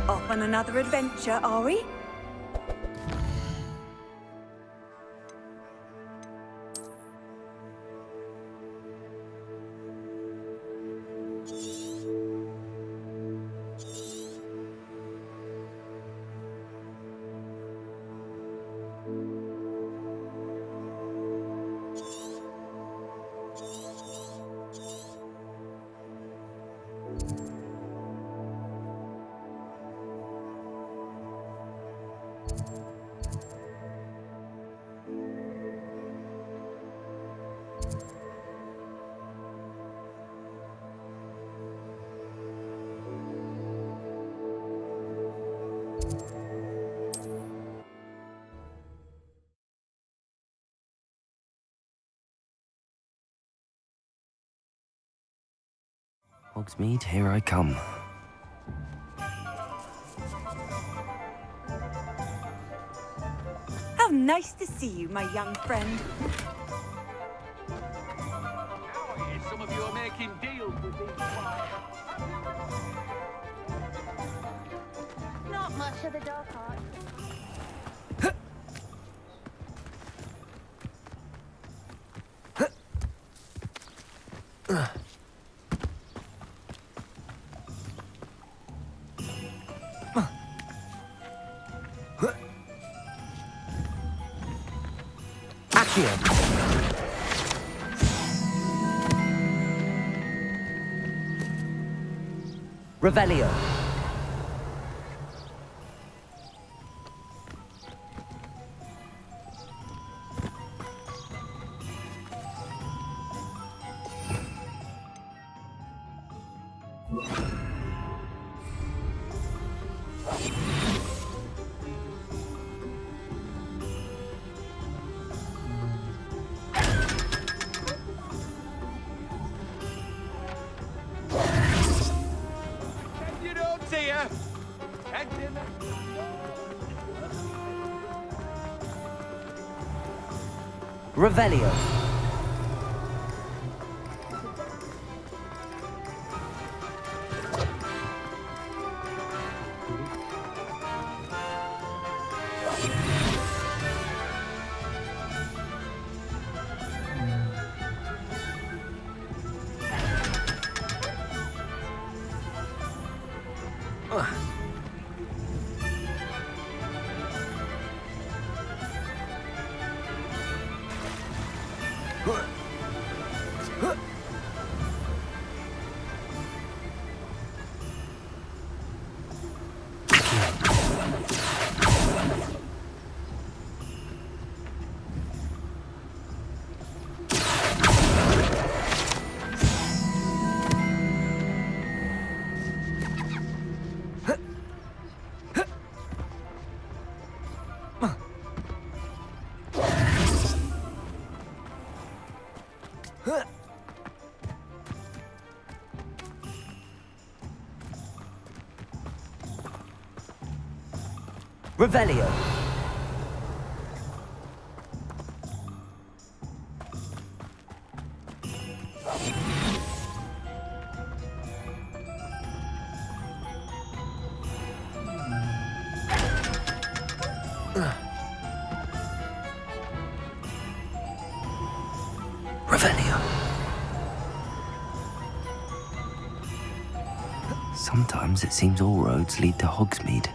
Off on another adventure, are we? Hogsmeade, here I come. How nice to see you, my young friend. Some of you are making deals with these flies. Not much of the dark art. Revelio. You don't see her. And in the... Revelio. Revelio. Revelio. Sometimes it seems all roads lead to Hogsmeade.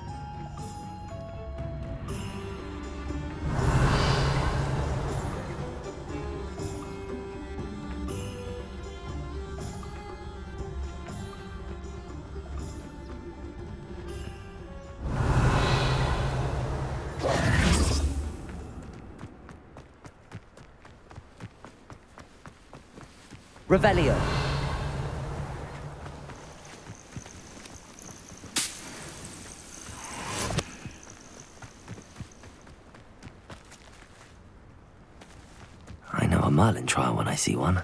Revelio. I know a Merlin trial when I see one.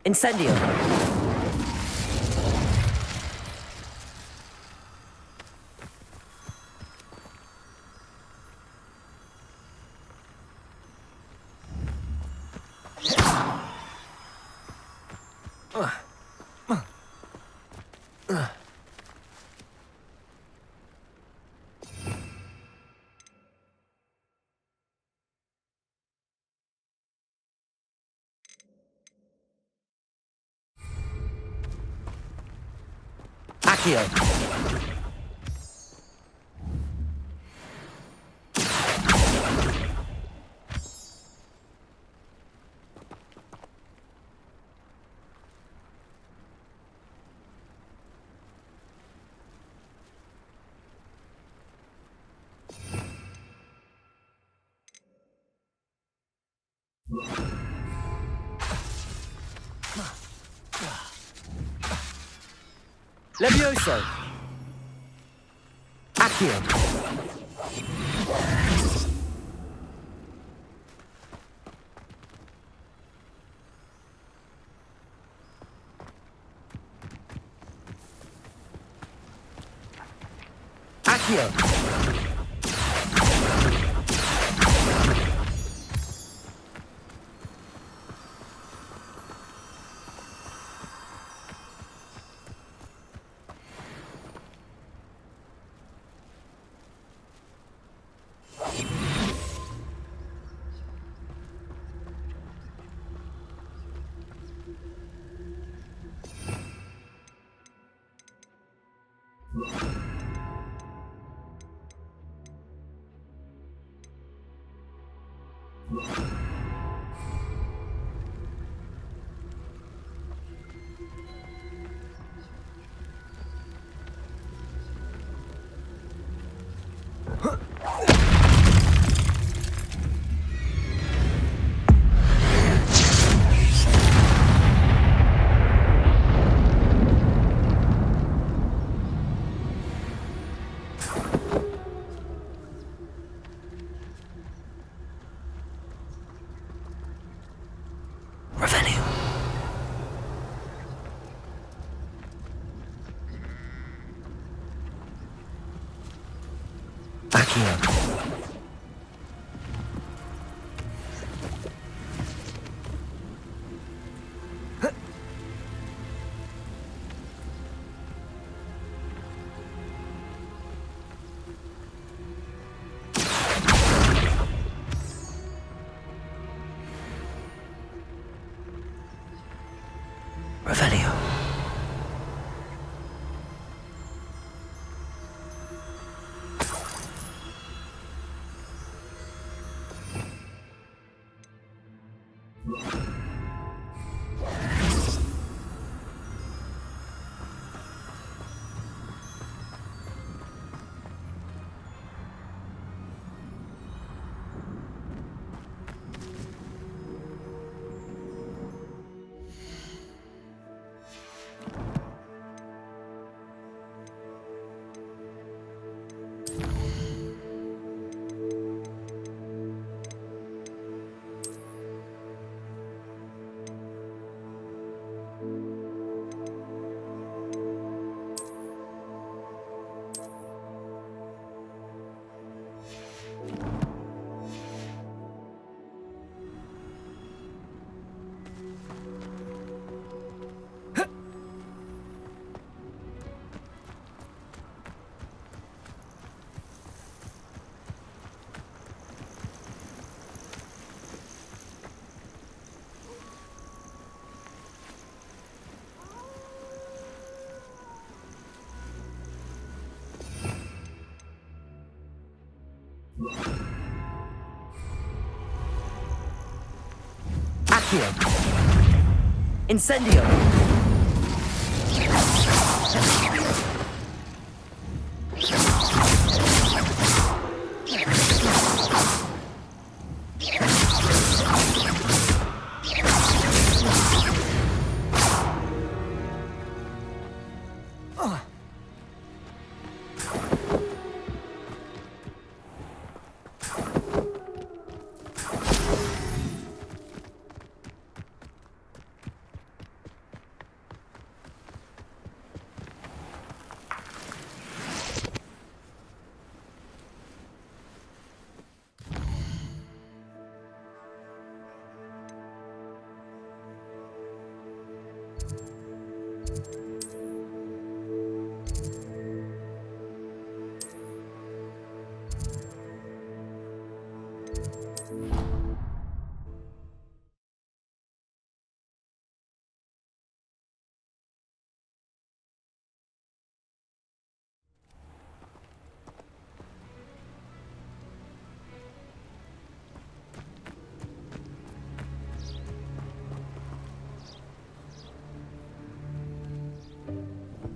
Incendio. Accio. Levioso. Accio. Accio. Revenue. Accio. Revelio. Accio. Incendio.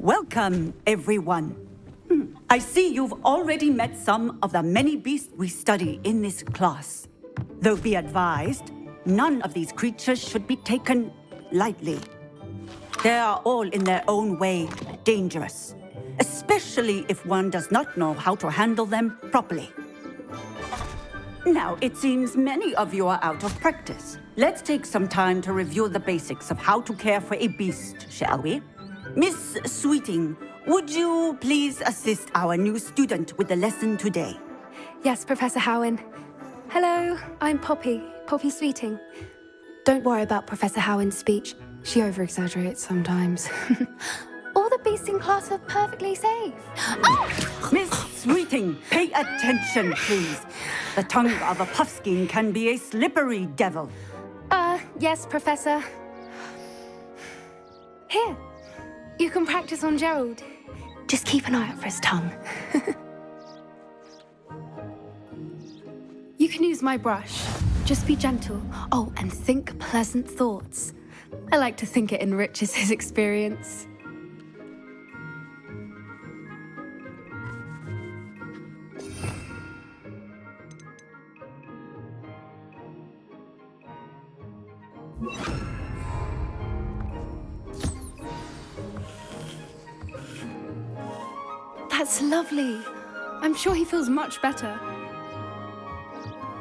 Welcome, everyone. I see you've already met some of the many beasts we study in this class. Though be advised, none of these creatures should be taken lightly. They are all in their own way dangerous, especially if one does not know how to handle them properly. Now, it seems many of you are out of practice. Let's take some time to review the basics of how to care for a beast, shall we? Miss Sweeting, would you please assist our new student with the lesson today? Yes, Professor Howen. Hello, I'm Poppy Sweeting. Don't worry about Professor Howen's speech. She over-exaggerates sometimes. All the beasts in class are perfectly safe. Oh! Miss Sweeting, pay attention, please. The tongue of a puffskein can be a slippery devil. Yes, Professor. Here, you can practice on Gerald. Just keep an eye out for his tongue. You can use my brush. Just be gentle. Oh, and think pleasant thoughts. I like to think it enriches his experience. That's lovely. I'm sure he feels much better.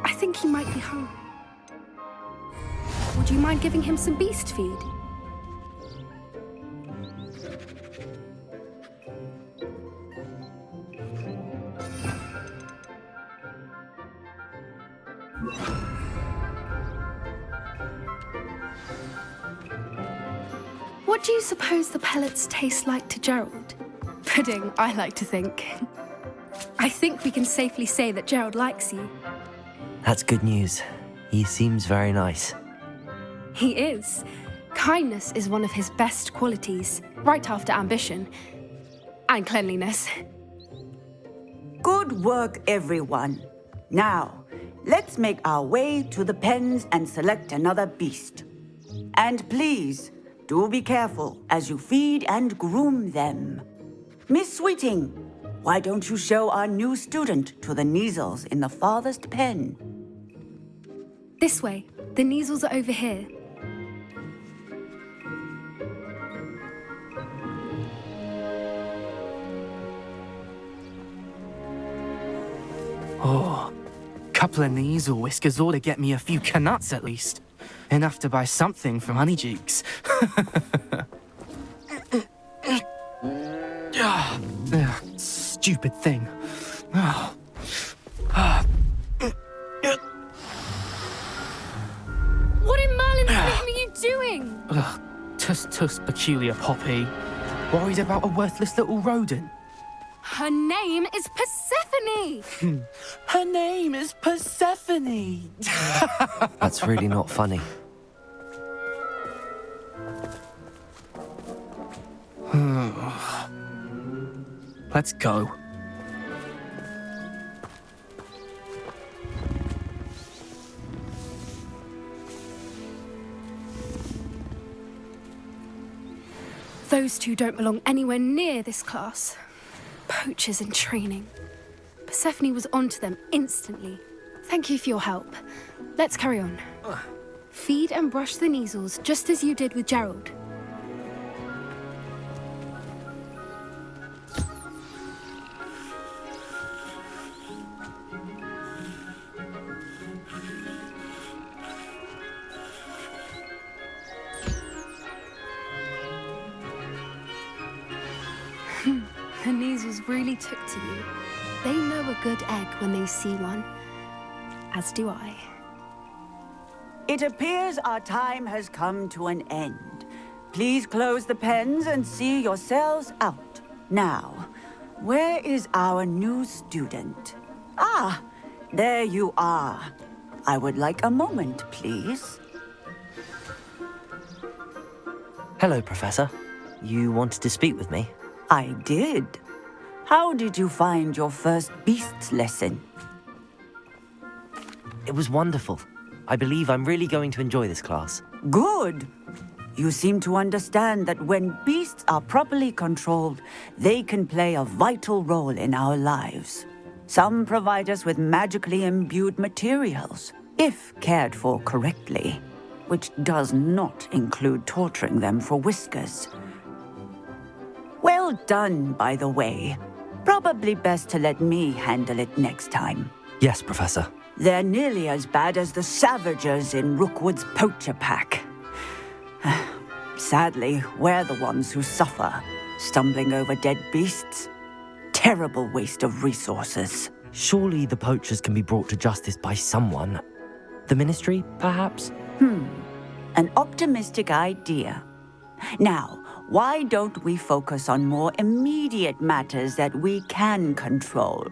I think he might be hungry. Would you mind giving him some beast feed? What do you suppose the pellets taste like to Gerald? Pudding, I like to think. I think we can safely say that Gerald likes you. That's good news. He seems very nice. He is. Kindness is one of his best qualities, right after ambition. And cleanliness. Good work, everyone. Now, let's make our way to the pens and select another beast. And please, do be careful as you feed and groom them. Miss Sweeting, why don't you show our new student to the Neasels in the farthest pen? This way. The Neasels are over here. Oh, couple of Neasel whiskers ought to get me a few canuts at least. Enough to buy something from Honeydukes. Stupid thing. Oh. What in Merlin's name are you doing? Tuss, peculiar Poppy. Worried about a worthless little rodent. Her name is Persephone! Her name is Persephone! That's really not funny. Let's go. Those two don't belong anywhere near this class. Poachers in training. Persephone was onto them instantly. Thank you for your help. Let's carry on. Feed and brush the Neasels just as you did with Gerald. The Neasels really took to you. They know a good egg when they see one. As do I. It appears our time has come to an end. Please close the pens and see yourselves out. Now, where is our new student? Ah, there you are. I would like a moment, please. Hello, Professor. You wanted to speak with me? I did. How did you find your first beasts lesson? It was wonderful. I believe I'm really going to enjoy this class. Good. You seem to understand that when beasts are properly controlled, they can play a vital role in our lives. Some provide us with magically imbued materials, if cared for correctly, which does not include torturing them for whiskers. Well done, by the way. Probably best to let me handle it next time. Yes, Professor. They're nearly as bad as the Savagers in Rookwood's poacher pack. Sadly, we're the ones who suffer, stumbling over dead beasts. Terrible waste of resources. Surely the poachers can be brought to justice by someone. The Ministry, perhaps? An optimistic idea. Now, why don't we focus on more immediate matters that we can control?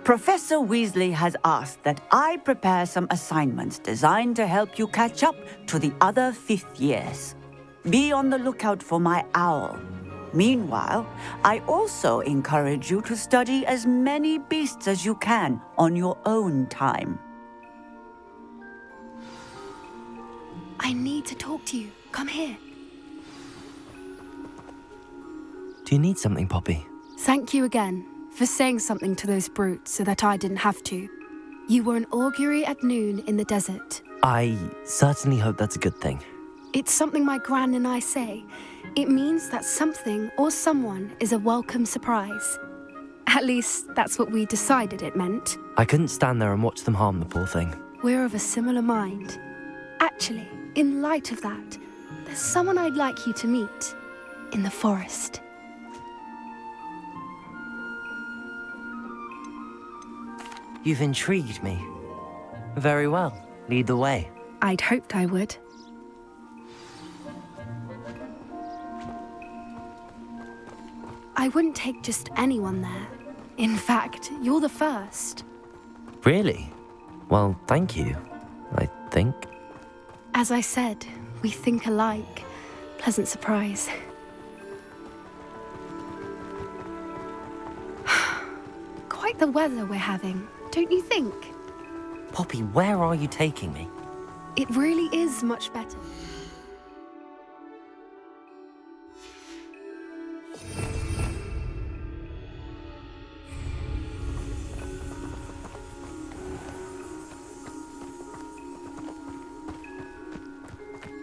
Professor Weasley has asked that I prepare some assignments designed to help you catch up to the other fifth years. Be on the lookout for my owl. Meanwhile, I also encourage you to study as many beasts as you can on your own time. I need to talk to you. Come here. Do you need something, Poppy? Thank you again for saying something to those brutes so that I didn't have to. You were an augury at noon in the desert. I certainly hope that's a good thing. It's something my gran and I say. It means that something or someone is a welcome surprise. At least, that's what we decided it meant. I couldn't stand there and watch them harm the poor thing. We're of a similar mind. Actually, in light of that, there's someone I'd like you to meet in the forest. You've intrigued me. Very well. Lead the way. I'd hoped I would. I wouldn't take just anyone there. In fact, you're the first. Really? Well, thank you, I think. As I said, we think alike. Pleasant surprise. Quite the weather we're having, don't you think? Poppy, where are you taking me? It really is much better.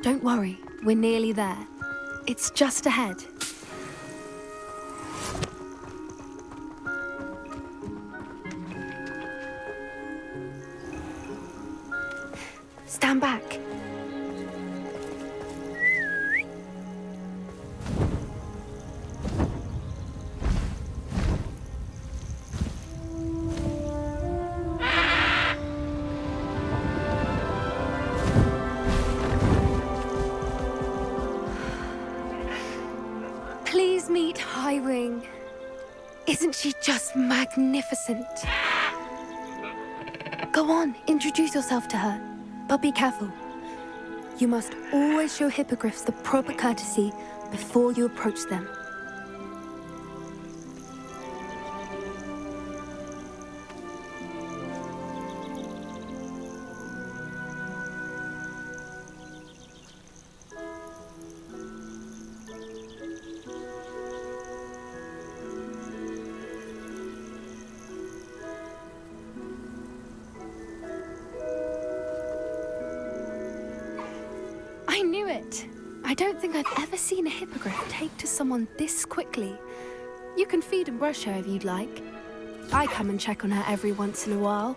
Don't worry, we're nearly there. It's just ahead. Stand back. Please meet Highwing. Isn't she just magnificent? Go on, introduce yourself to her. But be careful. You must always show hippogriffs the proper courtesy before you approach them. I knew it. I don't think I've ever seen a hippogriff take to someone this quickly. You can feed and brush her if you'd like. I come and check on her every once in a while.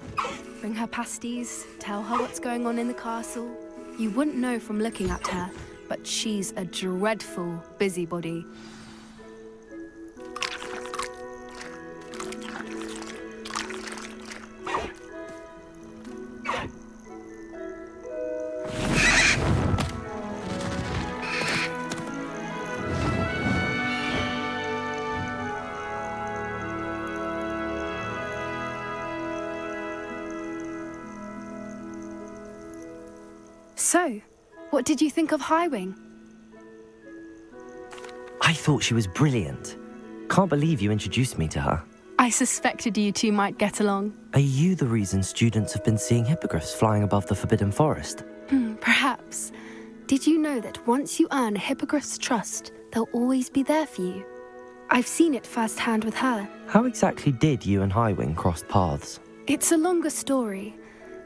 Bring her pasties, tell her what's going on in the castle. You wouldn't know from looking at her, but she's a dreadful busybody. So, what did you think of Highwing? I thought she was brilliant. Can't believe you introduced me to her. I suspected you two might get along. Are you the reason students have been seeing hippogriffs flying above the Forbidden Forest? Perhaps. Did you know that once you earn a Hippogriff's trust, they'll always be there for you? I've seen it firsthand with her. How exactly did you and Highwing cross paths? It's a longer story,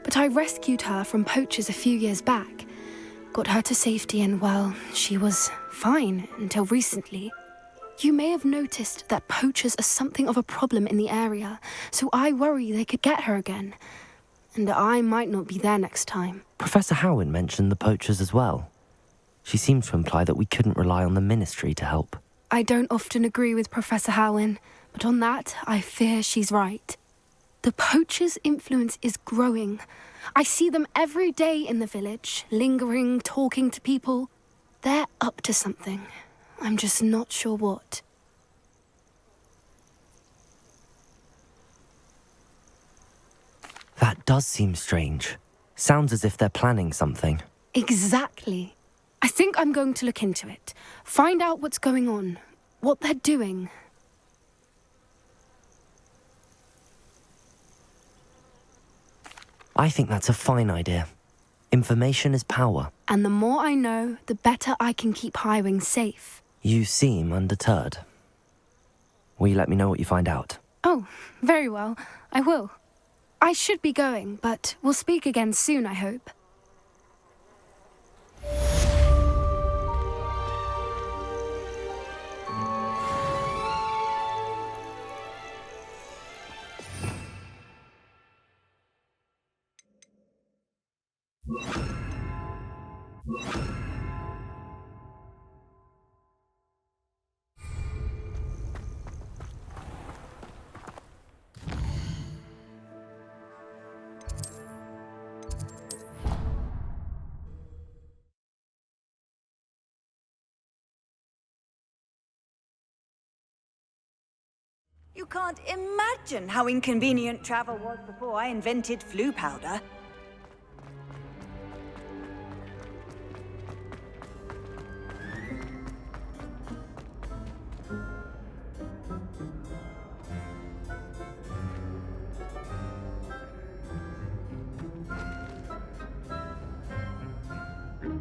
but I rescued her from poachers a few years back. Got her to safety and, well, she was fine until recently. You may have noticed that poachers are something of a problem in the area, so I worry they could get her again. And I might not be there next time. Professor Howin mentioned the poachers as well. She seemed to imply that we couldn't rely on the Ministry to help. I don't often agree with Professor Howin, but on that, I fear she's right. The poachers' influence is growing. I see them every day in the village, lingering, talking to people. They're up to something. I'm just not sure what. That does seem strange. Sounds as if they're planning something. Exactly. I think I'm going to look into it. Find out what's going on, what they're doing. I think that's a fine idea. Information is power. And the more I know, the better I can keep Highwing safe. You seem undeterred. Will you let me know what you find out? Oh, very well. I will. I should be going, but we'll speak again soon, I hope. You can't imagine how inconvenient travel was before I invented flu powder.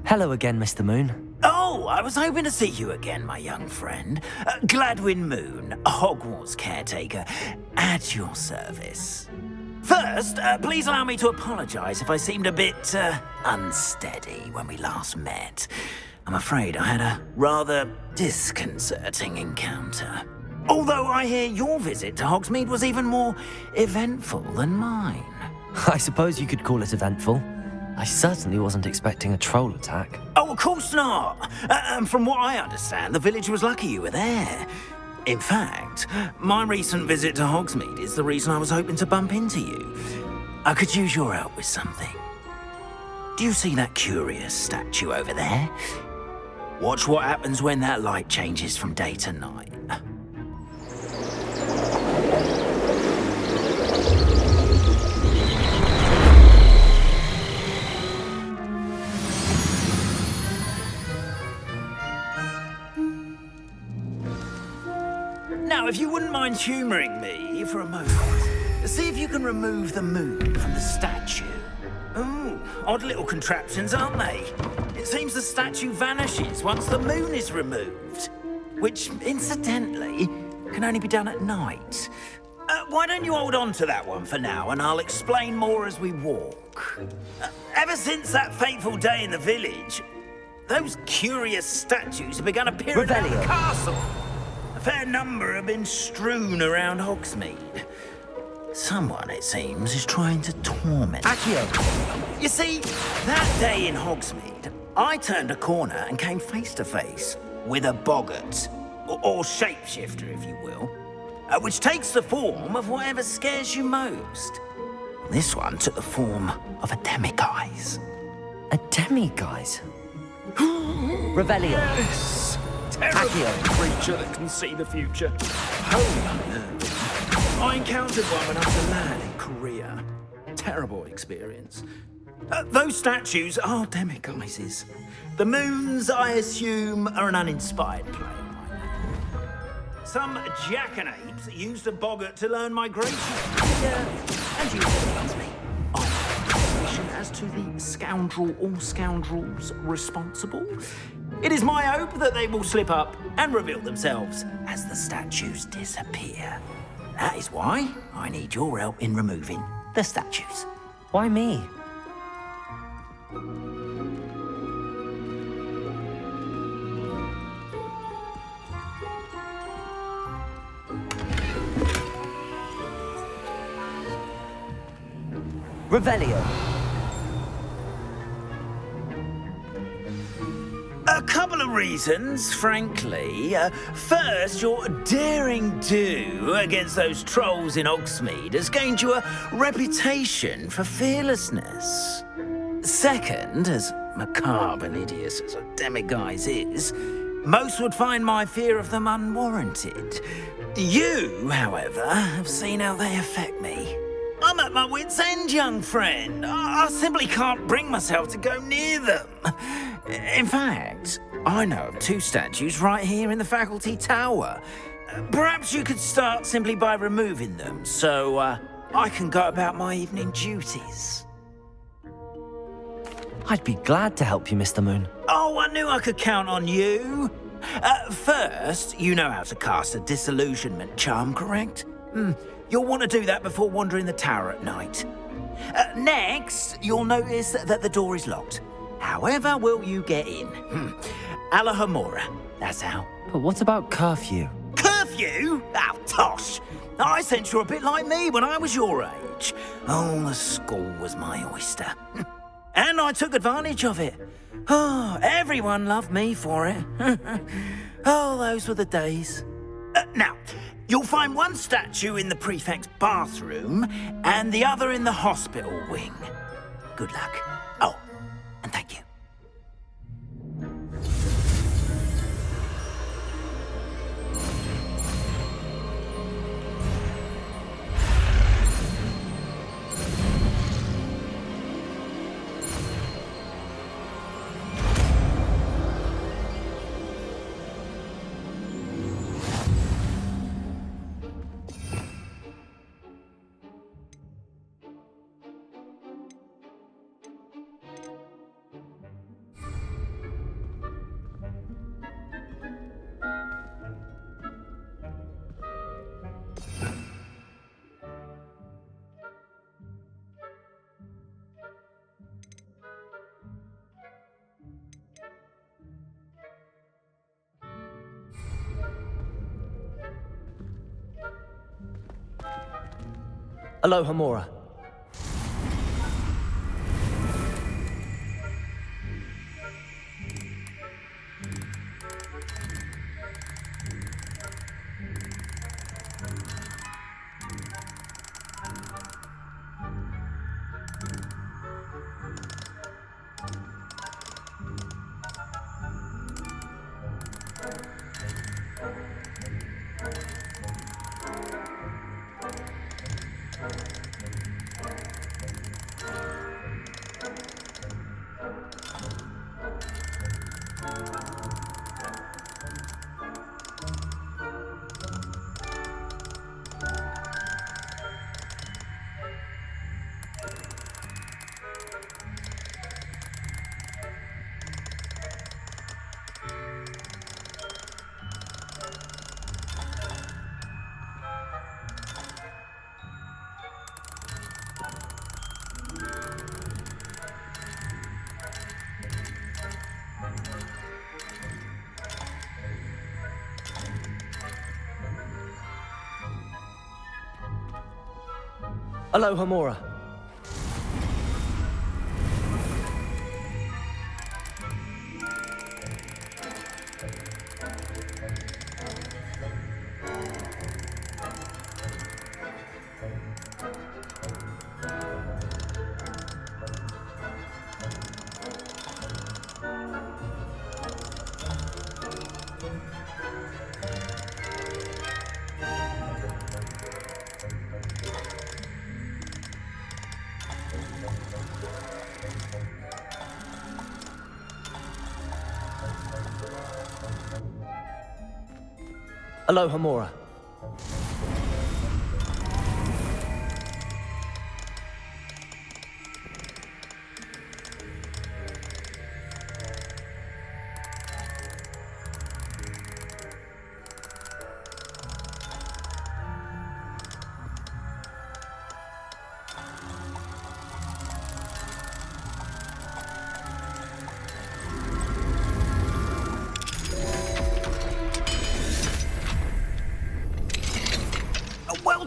Hello again, Mr. Moon. Oh, I was hoping to see you again, my young friend. Gladwin Moon, Hogwarts caretaker, at your service. First, please allow me to apologize if I seemed a bit, unsteady when we last met. I'm afraid I had a rather disconcerting encounter. Although I hear your visit to Hogsmeade was even more eventful than mine. I suppose you could call it eventful. I certainly wasn't expecting a troll attack. Oh, of course not. From what I understand, the village was lucky you were there. In fact, my recent visit to Hogsmeade is the reason I was hoping to bump into you. I could use your help with something. Do you see that curious statue over there? Watch what happens when that light changes from day to night. Now, if you wouldn't mind humouring me for a moment, see if you can remove the moon from the statue. Ooh, odd little contraptions, aren't they? It seems the statue vanishes once the moon is removed, which, incidentally, can only be done at night. Why don't you hold on to that one for now, and I'll explain more as we walk. Ever since that fateful day in the village, those curious statues have begun appearing around the castle. A fair number have been strewn around Hogsmeade. Someone, it seems, is trying to torment Accio! You see, that day in Hogsmeade, I turned a corner and came face to face with a boggart, or shapeshifter, if you will, which takes the form of whatever scares you most. This one took the form of a demiguise. A demiguise? Revelio. Yes! Terrible creature that can see the future. Holy no. I encountered one when I was a lad in Korea. Terrible experience. Those statues are demiguises. The moons, I assume, are an uninspired play on my name. Some jackanapes used a boggart to learn migration. And used it against me. I'm information as to the scoundrel or scoundrels responsible. It is my hope that they will slip up and reveal themselves as the statues disappear. That is why I need your help in removing the statues. Why me? Revelio. A couple of reasons, frankly. First, your daring do against those trolls in Hogsmeade has gained you a reputation for fearlessness. Second, as macabre and hideous as a demiguise is, most would find my fear of them unwarranted. You, however, have seen how they affect me. I'm at my wit's end, young friend. I simply can't bring myself to go near them. In fact, I know of 2 statues right here in the faculty tower. Perhaps you could start simply by removing them, so I can go about my evening duties. I'd be glad to help you, Mr. Moon. Oh, I knew I could count on you. First, you know how to cast a disillusionment charm, correct? You'll want to do that before wandering the tower at night. Next, you'll notice that the door is locked. However will you get in? Alahomora, that's how. But what about curfew? Curfew? Oh, tosh. I sense you're a bit like me when I was your age. Oh, the school was my oyster. And I took advantage of it. Oh, everyone loved me for it. Oh, those were the days. Now, you'll find one statue in the prefect's bathroom and the other in the hospital wing. Good luck. Oh, and thank you. Alohomora. Alohomora. Alohomora.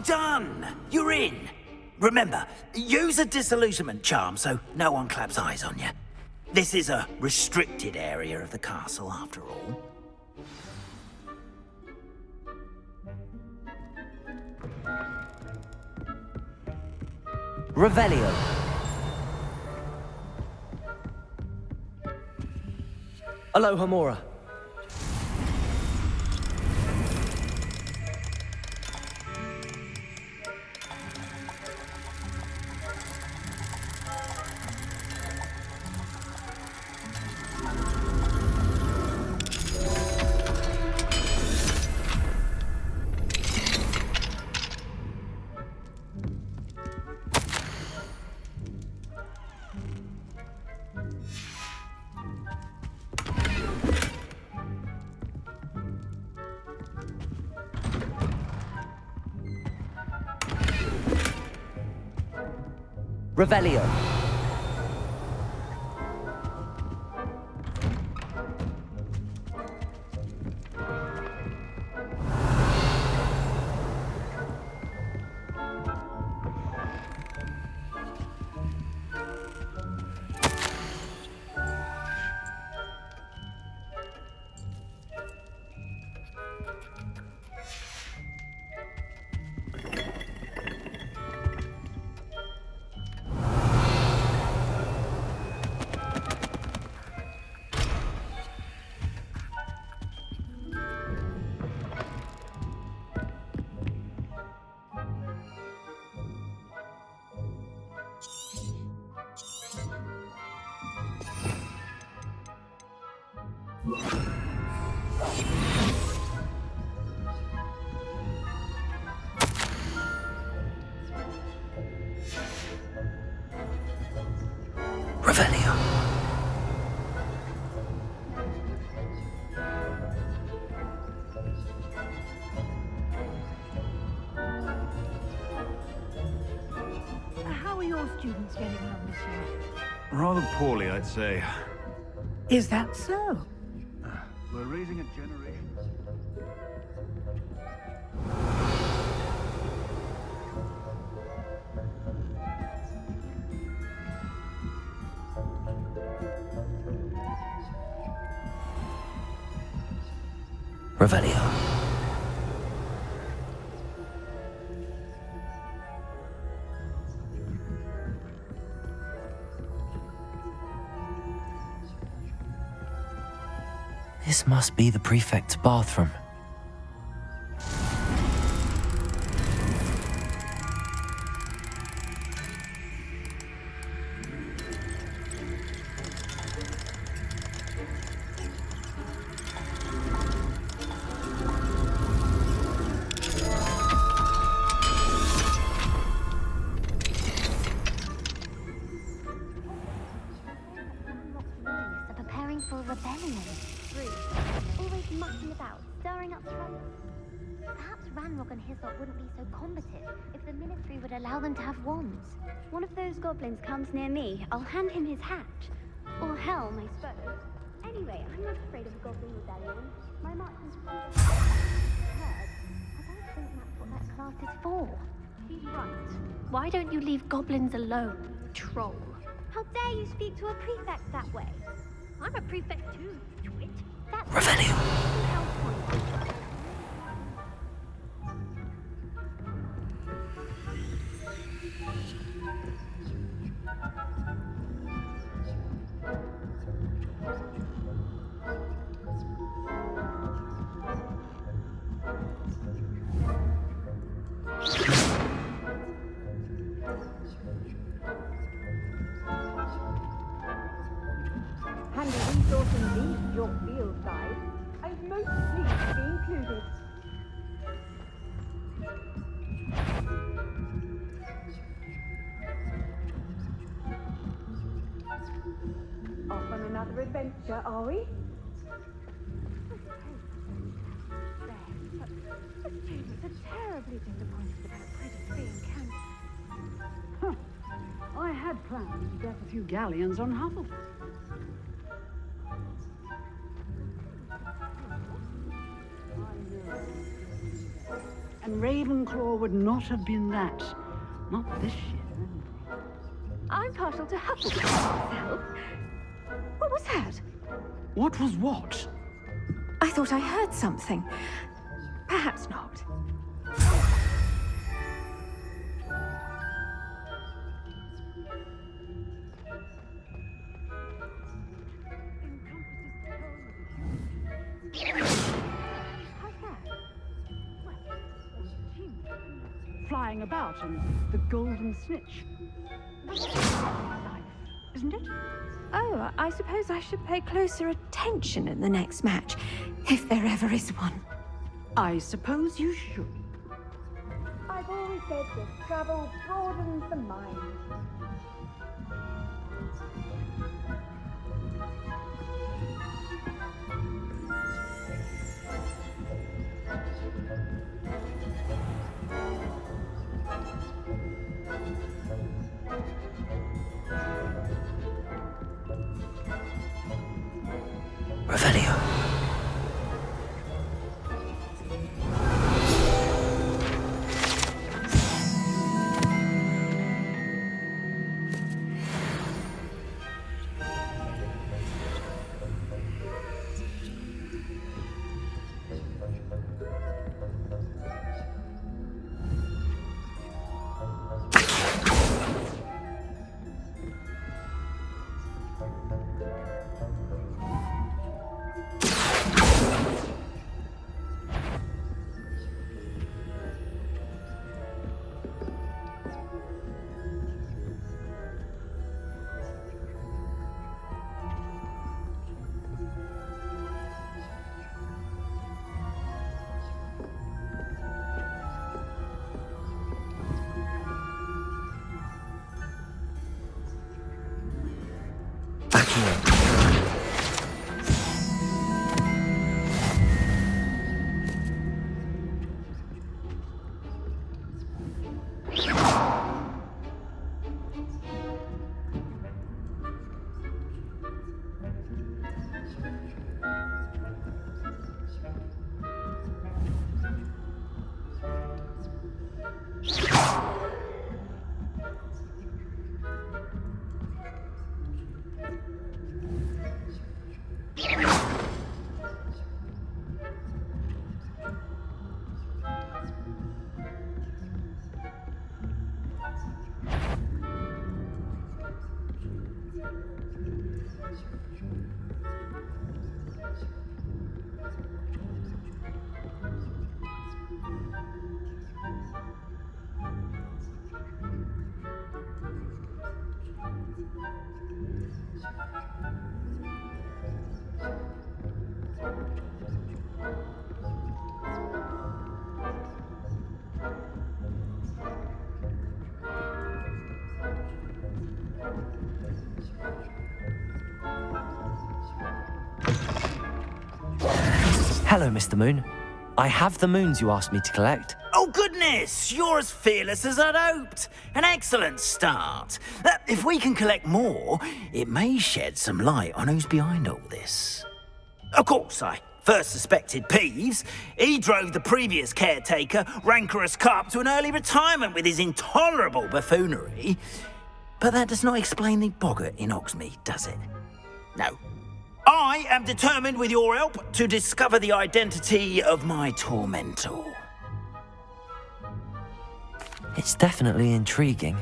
Well done! You're in. Remember, use a disillusionment charm so no one claps eyes on you. This is a restricted area of the castle, after all. Revelio. Aloha Mora. Revelio. Revelio. How are your students getting on this year? Rather poorly, I'd say. Is that so? We're raising a generation. Revelio. This must be the prefect's bathroom. Are preparing for a rebellion. Always mucking about, stirring up trouble. Perhaps Ranrock and Hislop wouldn't be so combative if the Ministry would allow them to have wands. One of those goblins comes near me, I'll hand him his hat. Or helm, I suppose. Anyway, I'm not afraid of a goblin rebellion. My marksman's heard. I don't think that's what that class is for. He's right. Why don't you leave goblins alone, troll? How dare you speak to a prefect that way? I'm a prefect too, twit. That's Revelio. Handy resource indeed, your field guide. I'm most pleased to be included. Off on another adventure, are we? The students are terribly disappointed about Quidditch being cancelled. I had planned to get a few galleons on Hufflepuff. And Ravenclaw would not have been that. Not this year. I'm partial to Hufflepuff myself. What was that? What was what? I thought I heard something. Perhaps not. Flying about and the golden snitch. Isn't it? Oh, I suppose I should pay closer attention in the next match, if there ever is one. I suppose you should. I've always said that travel broadens the mind. Revelio. Hello, Mr. Moon. I have the moons you asked me to collect. Oh, goodness! You're as fearless as I'd hoped. An excellent start. If we can collect more, it may shed some light on who's behind all this. Of course, I first suspected Peeves. He drove the previous caretaker, Rancorous Carp, to an early retirement with his intolerable buffoonery. But that does not explain the boggart in Hogsmeade, does it? No. I am determined, with your help, to discover the identity of my tormentor. It's definitely intriguing.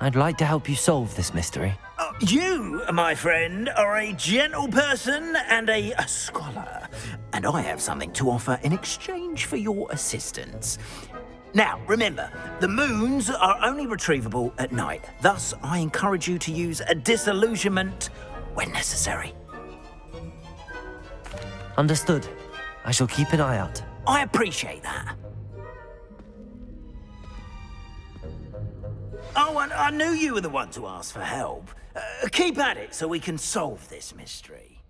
I'd like to help you solve this mystery. You, my friend, are a gentle person and a scholar, and I have something to offer in exchange for your assistance. Now, remember, the moons are only retrievable at night. Thus, I encourage you to use a disillusionment when necessary. Understood. I shall keep an eye out. I appreciate that. Oh, and I knew you were the one to ask for help. Keep at it so we can solve this mystery.